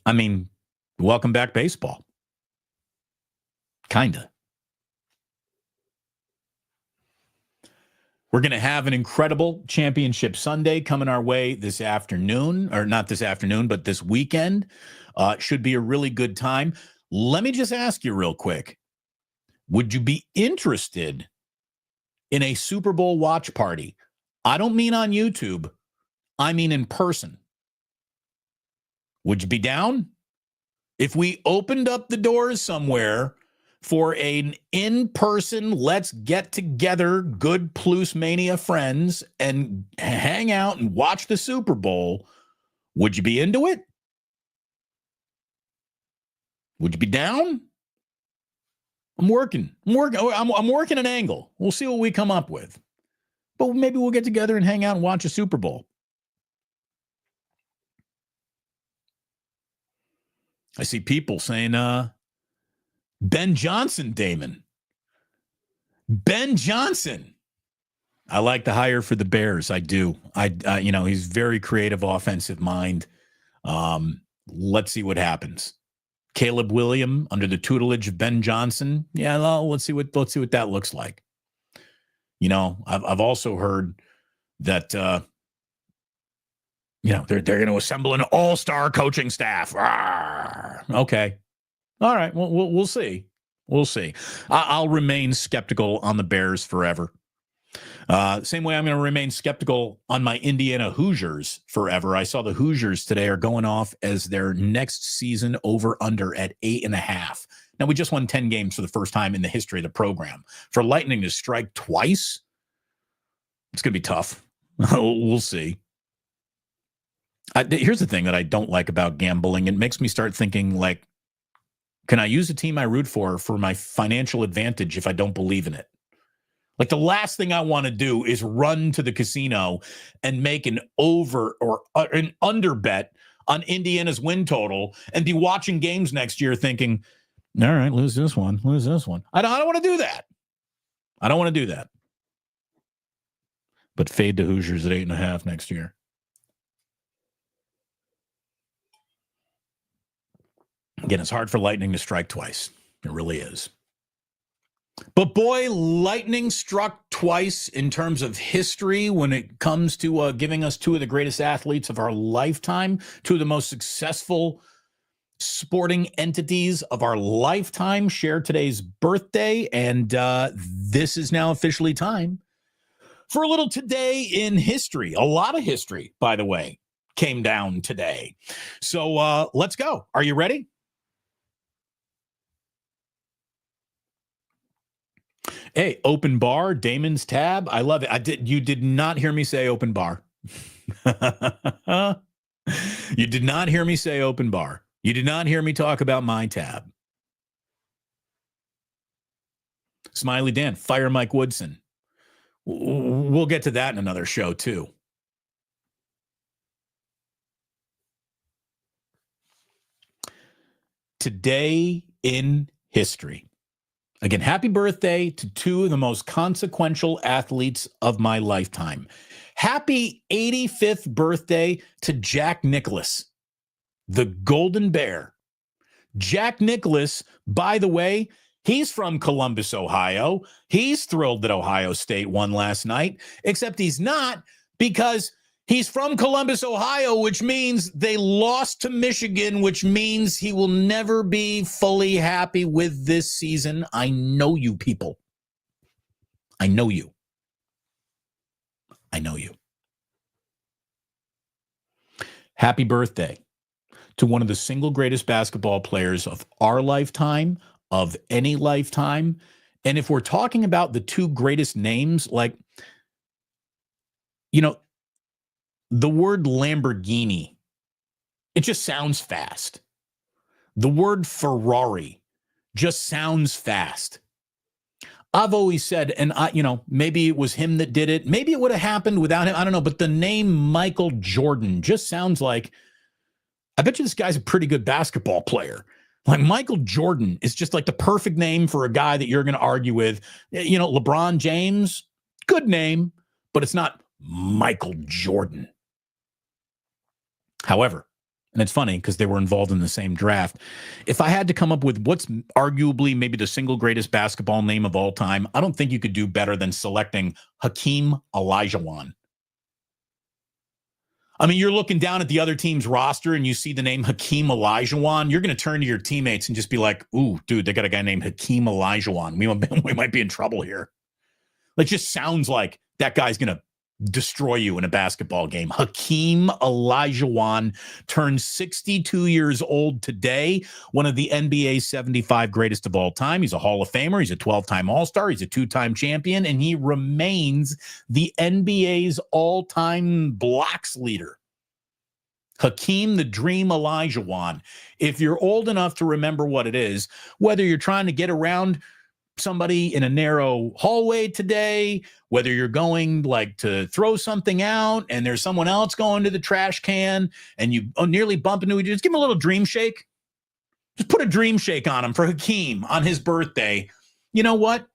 I mean, welcome back baseball. Kinda. We're going to have an incredible championship Sunday coming our way this afternoon, or not this afternoon, but this weekend. Should be a really good time. Let me just ask you real quick. Would you be interested in a Super Bowl watch party? I don't mean on YouTube. I mean in person. Would you be down? If we opened up the doors somewhere for an in-person, let's get together, good Plus Mania friends, and hang out and watch the Super Bowl, would you be into it? Would you be down? I'm working an angle. We'll see what we come up with. But maybe we'll get together and hang out and watch a Super Bowl. I see people saying, Ben Johnson, Damon. Ben Johnson. I like the hire for the Bears. I do. He's very creative offensive mind. Let's see what happens. Caleb Williams under the tutelage of Ben Johnson. Yeah, well, let's see what that looks like. You know, I've also heard that they're going to assemble an all-star coaching staff. Rawr. Okay. All right. Well, we'll see. We'll see. I'll remain skeptical on the Bears forever. Same way I'm going to remain skeptical on my Indiana Hoosiers forever. I saw the Hoosiers today are going off as their next season over-under at 8.5. Now, we just won 10 games for the first time in the history of the program. For Lightning to strike twice, it's going to be tough. We'll see. Here's the thing that I don't like about gambling. It makes me start thinking, like, can I use a team I root for my financial advantage if I don't believe in it? Like, the last thing I want to do is run to the casino and make an over or an under bet on Indiana's win total and be watching games next year thinking, all right, lose this one. I don't want to do that. I don't want to do that. But fade the Hoosiers at 8.5 next year. Again, it's hard for Lightning to strike twice. It really is. But boy, lightning struck twice in terms of history when it comes to giving us two of the greatest athletes of our lifetime, two of the most successful sporting entities of our lifetime share today's birthday. And this is now officially time for a little today in history. A lot of history, by the way, came down today. So let's go. Are you ready? Hey, open bar, Damon's tab. I love it. You did not hear me say open bar. You did not hear me say open bar. You did not hear me talk about my tab. Smiley Dan, fire Mike Woodson. We'll get to that in another show too. Today in history. Again, happy birthday to two of the most consequential athletes of my lifetime. Happy 85th birthday to Jack Nicklaus, the Golden Bear. Jack Nicklaus, by the way, he's from Columbus, Ohio. He's thrilled that Ohio State won last night, except he's not because he's from Columbus, Ohio, which means they lost to Michigan, which means he will never be fully happy with this season. I know you people. I know you. I know you. Happy birthday to one of the single greatest basketball players of our lifetime, of any lifetime. And if we're talking about the two greatest names, like, you know, the word Lamborghini, it just sounds fast. The word Ferrari just sounds fast. I've always said, and maybe it was him that did it. Maybe it would have happened without him. I don't know. But the name Michael Jordan just sounds like, I bet you this guy's a pretty good basketball player. Like Michael Jordan is just like the perfect name for a guy that you're going to argue with. LeBron James, good name, but it's not Michael Jordan. However, and it's funny because they were involved in the same draft, if I had to come up with what's arguably maybe the single greatest basketball name of all time, I don't think you could do better than selecting Hakeem Olajuwon. I mean, you're looking down at the other team's roster and you see the name Hakeem Olajuwon, you're going to turn to your teammates and just be like, ooh, dude, they got a guy named Hakeem Olajuwon. We might be in trouble here. It just sounds like that guy's going to destroy you in a basketball game. Hakeem Olajuwon turned 62 years old today, one of the NBA's 75 greatest of all time. He's a Hall of Famer. He's a 12-time All-Star. He's a 2-time champion, and he remains the NBA's all-time blocks leader. Hakeem the Dream Olajuwon. If you're old enough to remember what it is, whether you're trying to get around somebody in a narrow hallway today, whether you're going like to throw something out and there's someone else going to the trash can and you nearly bump into it, just give him a little dream shake. Just put a dream shake on him for Hakeem on his birthday. You know what?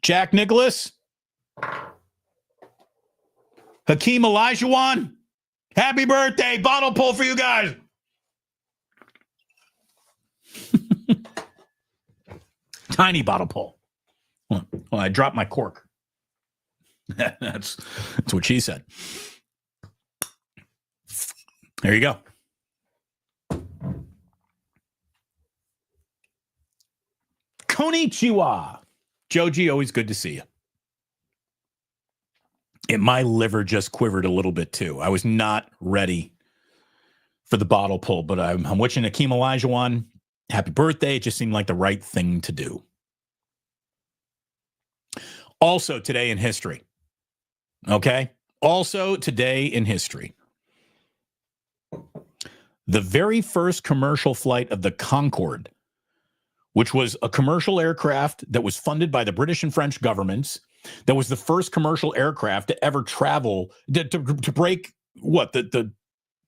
Jack Nicklaus, Hakeem Olajuwon, happy birthday. Bottle pull for you guys. Tiny bottle pull. Well, I dropped my cork. That's what she said. There you go. Konnichiwa. Joji, always good to see you. And my liver just quivered a little bit too. I was not ready for the bottle pull, but I'm wishing Hakeem Olajuwon happy birthday. It just seemed like the right thing to do. Also today in history. Okay? Also today in history. The very first commercial flight of the Concorde, which was a commercial aircraft that was funded by the British and French governments, that was the first commercial aircraft to ever travel, to break what?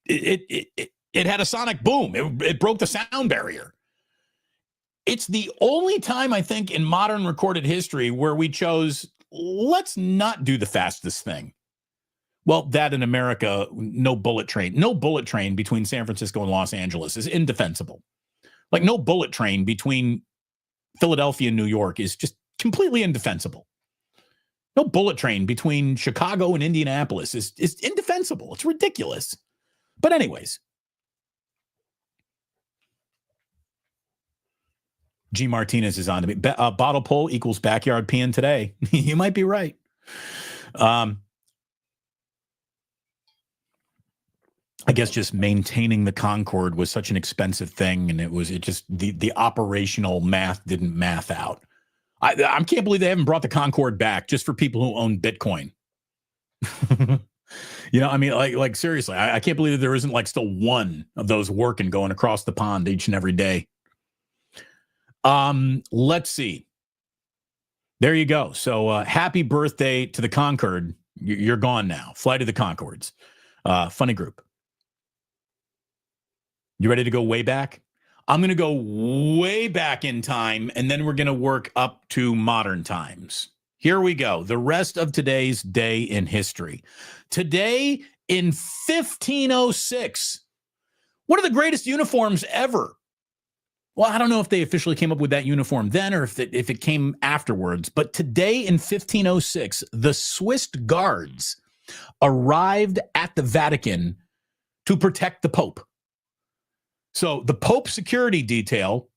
It had a sonic boom. It broke the sound barrier. It's the only time, I think, in modern recorded history where we chose, let's not do the fastest thing. Well, that in America, no bullet train. No bullet train between San Francisco and Los Angeles is indefensible. Like no bullet train between Philadelphia and New York is just completely indefensible. No bullet train between Chicago and Indianapolis is indefensible. It's ridiculous. But anyways, G. Martinez is on to me. Bottle pull equals backyard peeing today. You might be right. I guess just maintaining the Concorde was such an expensive thing, and the operational math didn't math out. I can't believe they haven't brought the Concorde back just for people who own Bitcoin. I mean, like seriously, I can't believe that there isn't like still one of those working going across the pond each and every day. Let's see. There you go. So happy birthday to the Concorde. You're gone now. Flight of the Concords. Funny group. You ready to go way back? I'm going to go way back in time, and then we're going to work up to modern times. Here we go. The rest of today's day in history. Today in 1506, one of the greatest uniforms ever. Well, I don't know if they officially came up with that uniform then or if it came afterwards, but today in 1506, the Swiss Guards arrived at the Vatican to protect the Pope. So the Pope security detail,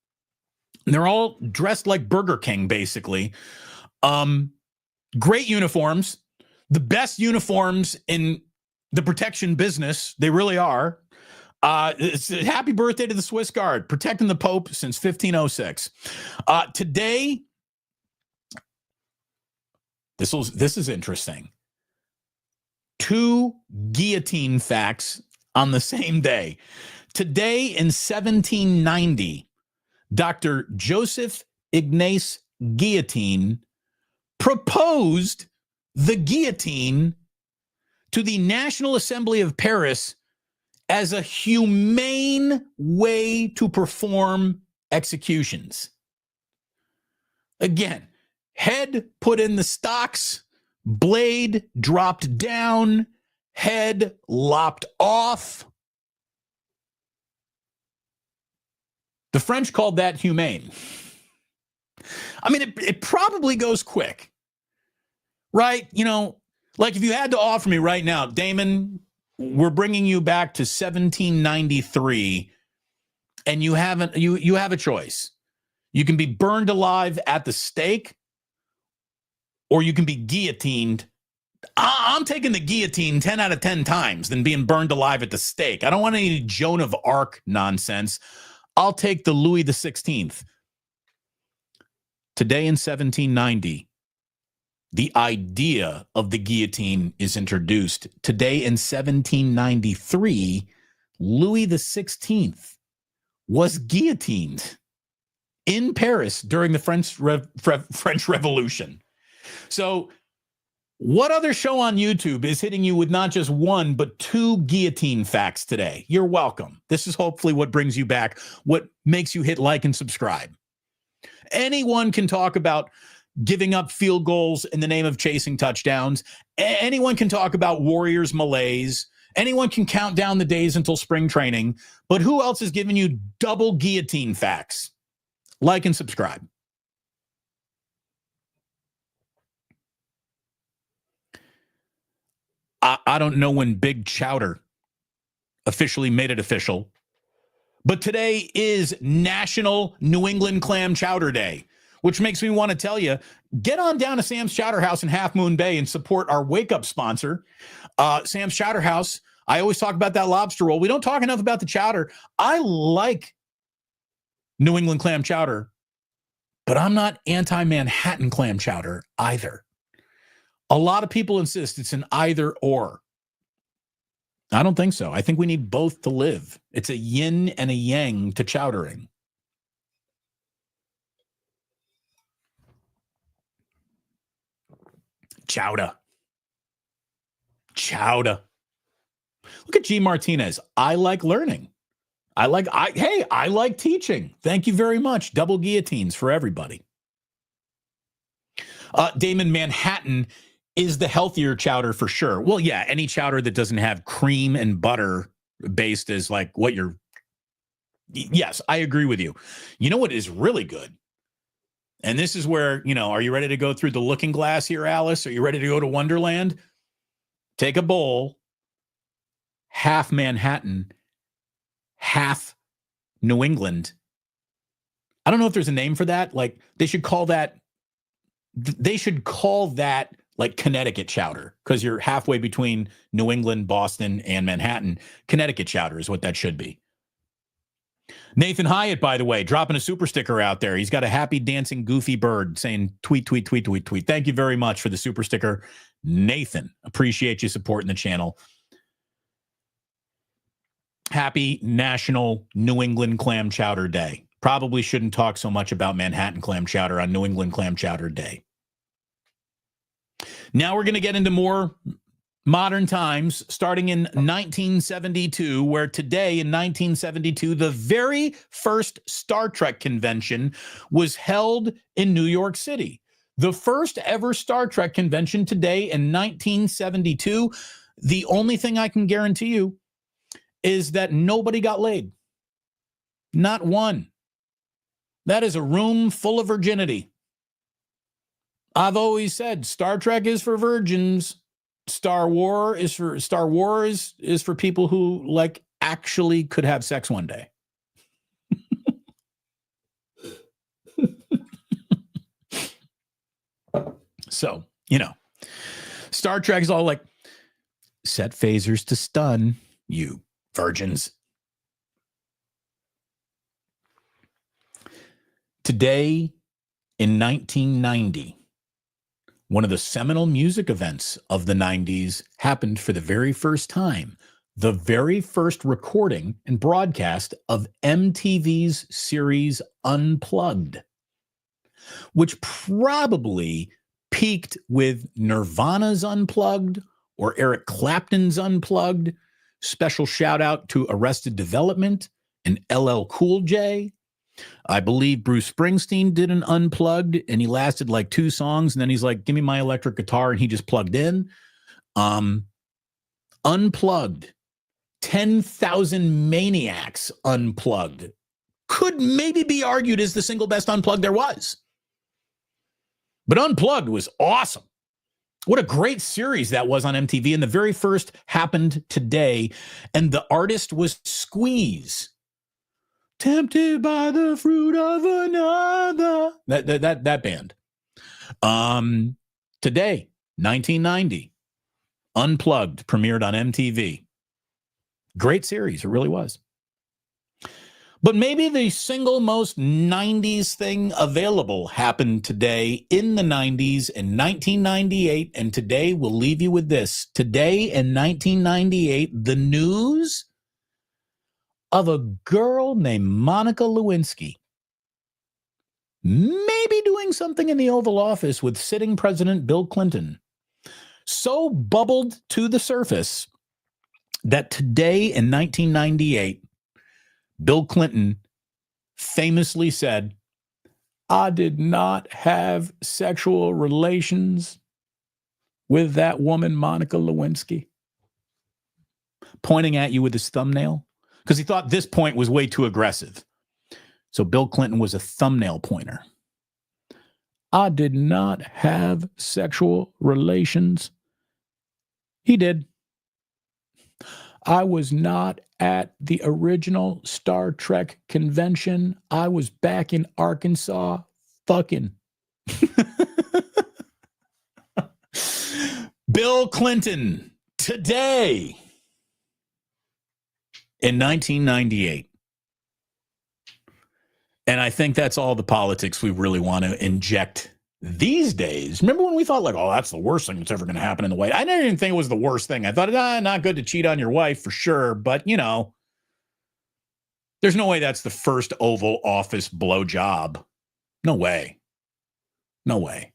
they're all dressed like Burger King, basically. Great uniforms, the best uniforms in the protection business. They really are. Happy birthday to the Swiss Guard, protecting the Pope since 1506. Today, this is interesting. 2 guillotine facts on the same day. Today in 1790, Dr. Joseph Ignace Guillotine proposed the guillotine to the National Assembly of Paris as a humane way to perform executions. Again, head put in the stocks, blade dropped down, head lopped off. The French called that humane. I mean, it probably goes quick, right? Like if you had to offer me right now, Damon, we're bringing you back to 1793, and you have a choice. You can be burned alive at the stake, or you can be guillotined. I'm taking the guillotine 10 out of 10 times than being burned alive at the stake. I don't want any Joan of Arc nonsense. I'll take the Louis XVI. Today in 1790, the idea of the guillotine is introduced. Today in 1793, Louis XVI was guillotined in Paris during the French Revolution. So what other show on YouTube is hitting you with not just 1, but 2 guillotine facts today? You're welcome. This is hopefully what brings you back, what makes you hit like and subscribe. Anyone can talk about giving up field goals in the name of chasing touchdowns. Anyone can talk about Warriors malaise. Anyone can count down the days until spring training. But who else is giving you double guillotine facts? Like and subscribe. I don't know when Big Chowder officially made it official, but today is National New England Clam Chowder Day, which makes me want to tell you, get on down to Sam's Chowder House in Half Moon Bay and support our wake-up sponsor, Sam's Chowder House. I always talk about that lobster roll. We don't talk enough about the chowder. I like New England clam chowder, but I'm not anti-Manhattan clam chowder either. A lot of people insist it's an either or. I don't think so. I think we need both to live. It's a yin and a yang to chowdering. Chowder. Look at G. Martinez. I like learning. I like teaching. Thank you very much. Double guillotines for everybody. Damon, Manhattan is the healthier chowder for sure. Well, yeah, any chowder that doesn't have cream and butter based is like what you're. Yes, I agree with you. You know what is really good? And this is where, are you ready to go through the looking glass here, Alice? Are you ready to go to Wonderland? Take a bowl, half Manhattan, half New England. I don't know if there's a name for that. Like they should call that like Connecticut chowder, because you're halfway between New England, Boston, and Manhattan. Connecticut chowder is what that should be. Nathan Hyatt, by the way, dropping a super sticker out there. He's got a happy dancing goofy bird saying tweet, tweet, tweet, tweet, tweet. Thank you very much for the super sticker, Nathan. Appreciate you supporting the channel. Happy National New England Clam Chowder Day. Probably shouldn't talk so much about Manhattan clam chowder on New England Clam Chowder Day. Now we're going to get into more modern times, starting in 1972, where today in 1972, the very first Star Trek convention was held in New York City. The first ever Star Trek convention today in 1972. The only thing I can guarantee you is that nobody got laid. Not one. That is a room full of virginity. I've always said Star Trek is for virgins. Star Wars is for people who like actually could have sex one day. So, Star Trek's all like, set phasers to stun you virgins. Today in 1990, one of the seminal music events of the 90s happened for the very first time. The very first recording and broadcast of MTV's series Unplugged, which probably peaked with Nirvana's Unplugged or Eric Clapton's Unplugged. Special shout out to Arrested Development and LL Cool J. I believe Bruce Springsteen did an Unplugged, and he lasted like 2 songs, and then he's like, give me my electric guitar, and he just plugged in. Unplugged. 10,000 Maniacs Unplugged. Could maybe be argued as the single best Unplugged there was. But Unplugged was awesome. What a great series that was on MTV, and the very first happened today, and the artist was Squeeze. Tempted by the fruit of another. That band. Today, 1990, Unplugged premiered on MTV. Great series, it really was. But maybe the single most 90s thing available happened today in the 90s in 1998, and today we'll leave you with this. Today in 1998, the news of a girl named Monica Lewinsky maybe doing something in the Oval Office with sitting President Bill Clinton so bubbled to the surface that today in 1998, Bill Clinton famously said, I did not have sexual relations with that woman, Monica Lewinsky. Pointing at you with his thumbnail. Because he thought this point was way too aggressive. So Bill Clinton was a thumbnail pointer. I did not have sexual relations. He did. I was not at the original Star Trek convention. I was back in Arkansas fucking. Bill Clinton, today in 1998. And I think that's all the politics we really want to inject these days. Remember when we thought like, oh, that's the worst thing that's ever going to happen in the White House? I didn't even think it was the worst thing. I thought, not good to cheat on your wife for sure. But, there's no way that's the first Oval Office blowjob. No way. No way.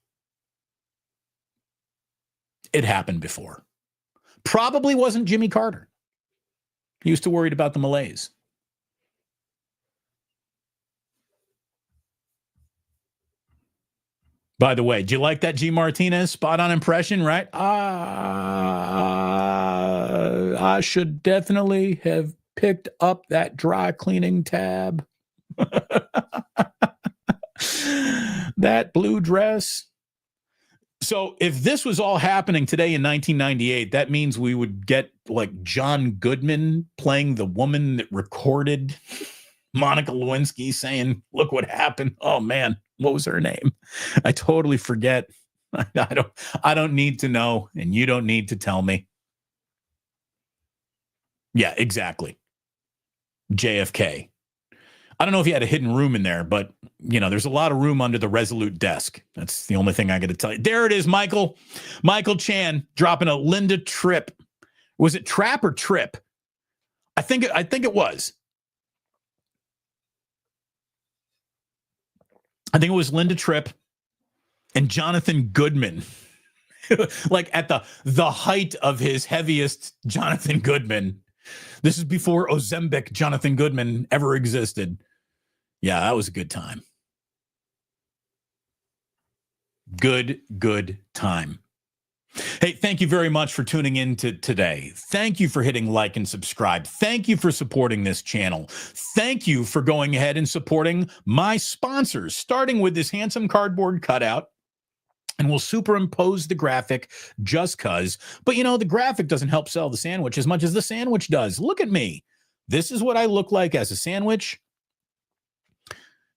It happened before. Probably wasn't Jimmy Carter. He was too worried about the Malays. By the way, do you like that G. Martinez spot-on impression, right? I should definitely have picked up that dry cleaning tab. That blue dress. So if this was all happening today in 1998, that means we would get like John Goodman playing the woman that recorded Monica Lewinsky saying, "Look what happened." Oh man, what was her name? I totally forget. I don't need to know, and you don't need to tell me. Yeah, exactly. JFK. I don't know if he had a hidden room in there, but there's a lot of room under the Resolute desk. That's the only thing I got to tell you. There it is, Michael Chan dropping a Linda Tripp. Was it Trap or Trip? I think it was. I think it was Linda Tripp and Jonathan Goodman. Like at the height of his heaviest Jonathan Goodman. This is before Ozempic Jonathan Goodman ever existed. Yeah, that was a good time. Good time. Hey, thank you very much for tuning in to today. Thank you for hitting like and subscribe. Thank you for supporting this channel. Thank you for going ahead and supporting my sponsors, starting with this handsome cardboard cutout. And we'll superimpose the graphic just because. But, the graphic doesn't help sell the sandwich as much as the sandwich does. Look at me. This is what I look like as a sandwich.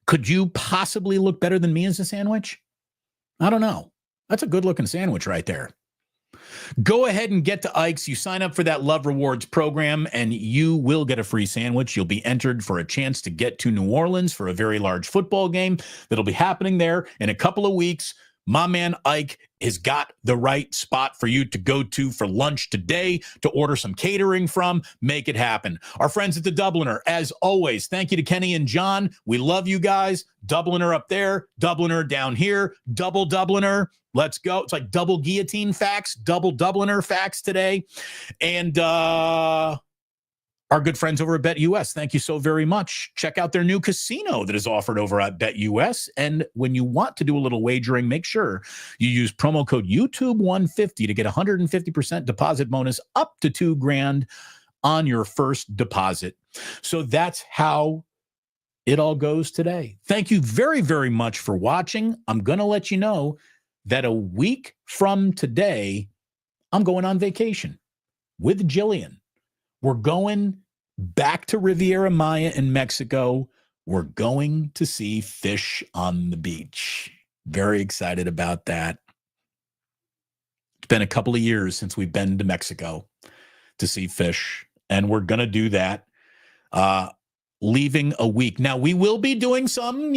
Could you possibly look better than me as a sandwich? I don't know. That's a good-looking sandwich right there. Go ahead and get to Ike's. You sign up for that Love Rewards program, and you will get a free sandwich. You'll be entered for a chance to get to New Orleans for a very large football game that'll be happening there in a couple of weeks. My man Ike has got the right spot for you to go to for lunch today, to order some catering from. Make it happen. Our friends at the Dubliner, as always, thank you to Kenny and John. We love you guys. Dubliner up there, Dubliner down here, double Dubliner. Let's go. It's like double guillotine facts, double Dubliner facts today. And our good friends over at BetUS, thank you so very much. Check out their new casino that is offered over at BetUS. And when you want to do a little wagering, make sure you use promo code YouTube150 to get 150% deposit bonus up to $2,000 on your first deposit. So that's how it all goes today. Thank you very, very much for watching. I'm going to let you know that a week from today, I'm going on vacation with Jillian. We're going back to Riviera Maya in Mexico. We're going to see fish on the beach. Very excited about that. It's been a couple of years since we've been to Mexico to see fish, and we're going to do that. Leaving a week. Now, we will be doing some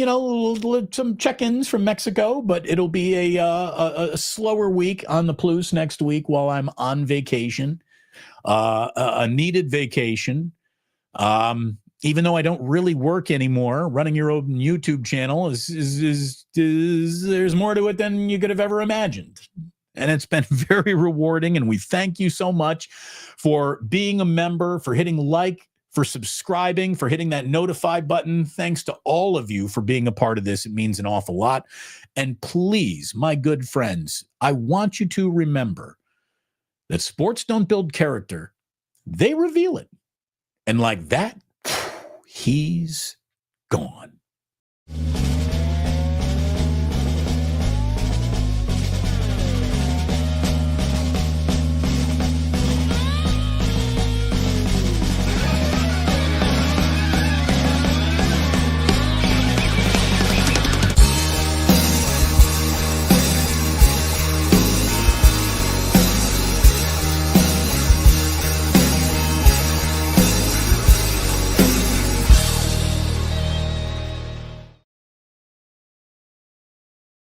check-ins from Mexico, but it'll be a slower week on the Plus next week while I'm on vacation. A needed vacation. Even though I don't really work anymore, running your own YouTube channel is there's more to it than you could have ever imagined. And it's been very rewarding. And we thank you so much for being a member, for hitting like, for subscribing, for hitting that notify button. Thanks to all of you for being a part of this. It means an awful lot. And please, my good friends, I want you to remember that sports don't build character. They reveal it. And like that, he's gone.